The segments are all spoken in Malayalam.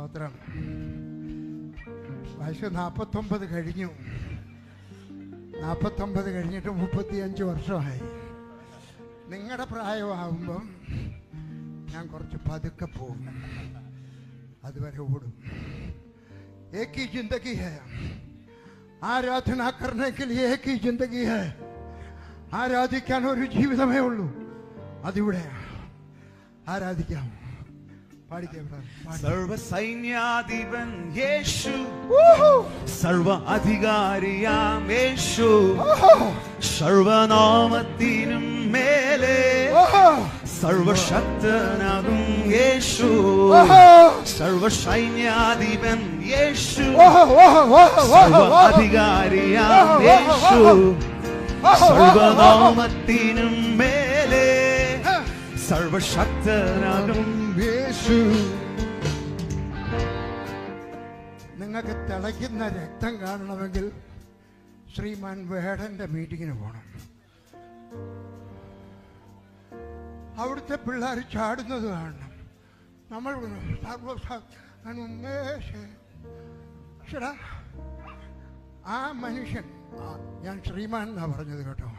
സ്തോത്രം. വയസ്സ് 49 കഴിഞ്ഞു. 49 കഴിഞ്ഞിട്ട് 35 വർഷമായി. നിങ്ങളുടെ പ്രായമാകുമ്പം ഞാൻ കുറച്ച് പതുക്കെ പോകും, അതുവരെ ഓടും. एक ही जिंदगी है, ആരാധന करने के लिए एक ही जिंदगी है. ആരാധിക്കാൻ ഒരു ജീവിതമേ ഉള്ളൂ. അതിവിടെ ആരാധിക്കാം. സർവ സൈന്യാധിപൻ യേശു, സർവ അധികാരിയാം യേശു, സർവനാമത്തിനും മേലെ സർവശക്തനാകും യേശു, സർവ സൈന്യാധിപൻ യേശു, സർവ അധികാരിയാം യേശു, സർവനാമത്തിനും മേലെ സർവശക്തനാകും യേശു. നിങ്ങൾക്ക് തിളയ്ക്കുന്ന രക്തം കാണണമെങ്കിൽ ശ്രീമാൻ വേടന്റെ മീറ്റിങ്ങിന് പോകണം. അവിടുത്തെ പിള്ളേർ ചാടുന്നത് കാണണം. നമ്മൾ ആ മനുഷ്യൻ, ഞാൻ ശ്രീമാൻ എന്നാ പറഞ്ഞത് കേട്ടോ,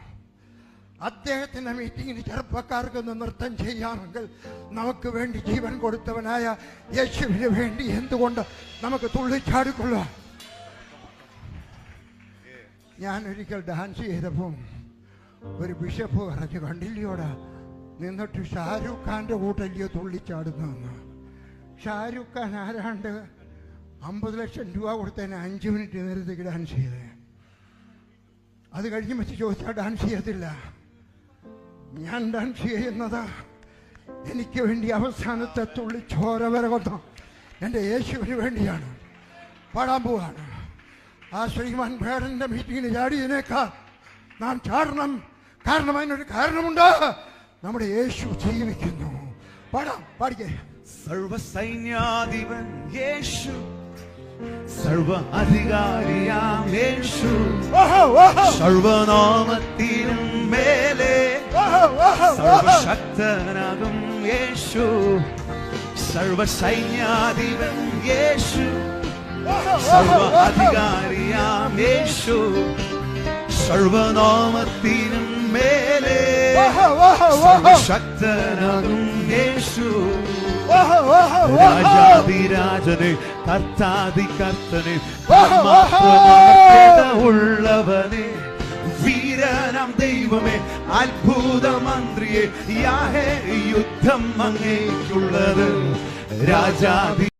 അദ്ദേഹത്തിന്റെ മീറ്റിങ്ങിന് ചെറുപ്പക്കാർക്കൊന്ന് നൃത്തം ചെയ്യാമെങ്കിൽ നമുക്ക് വേണ്ടി ജീവൻ കൊടുത്തവനായ യേശുവിന് വേണ്ടി എന്തുകൊണ്ട് നമുക്ക് തുള്ളിച്ചാടിക്കൊള്ളാം. ഞാൻ ഒരിക്കൽ ഡാൻസ് ചെയ്തപ്പം ഒരു ബിഷപ്പ് പറഞ്ഞു, കണ്ടില്ലയോടാ നിന്നിട്ട് ഷാരൂഖ് ഖാന്റെ കൂട്ടല്ലയോ തുള്ളിച്ചാടുന്നതെന്ന്. ഷാരൂഖ് ഖാൻ ആരാണ്ട് 50 ലക്ഷം രൂപ കൊടുത്തതിന് 5 മിനിറ്റ് നേരത്തേക്ക് ഡാൻസ് ചെയ്തേ. അത് കഴിഞ്ഞ് വെച്ച് ചോദിച്ചാൽ ഡാൻസ് ചെയ്യത്തില്ല. ഞാൻ ഡാൻസ് ചെയ്യുന്നത് എനിക്ക് വേണ്ടി അവസാനത്തെ തുള്ളി ചോര വരെ കൊന്ന എൻ്റെ യേശുവിന് വേണ്ടിയാണ്. പാടാൻ പോവാണ്. ആ ശ്രീമാൻ വേടന്റെ മീറ്റിങ്ങിന് ചാടിയതിനേക്കാൾ നാം ചാടണം. കാരണം അതിനൊരു കാരണമുണ്ട്, നമ്മുടെ യേശു ജീവിക്കുന്നു. പാടാം, പാടിക്കേ. സർവ സൈന്യാധിപൻ യേശു, സർവ അധികാരിയാം യേശു, സർവനാമത്തിനും മേലെ സർവശക്തനാകും യേശു, സർവ സൈന്യാധിപൻ യേശു, സർവ അധികാരിയാം യേശു, സർവനാമത്തിനും മേലെ സർവശക്തനാകും യേശു. രാജാതിരാജനെ കർത്താതി കർത്തനെ ഉള്ളവനെ വീരനാം ദൈവമേ അത്ഭുത മന്ത്രിയെ യാഹേ യുദ്ധം അങ്ങേക്കുള്ളത്. രാജാതി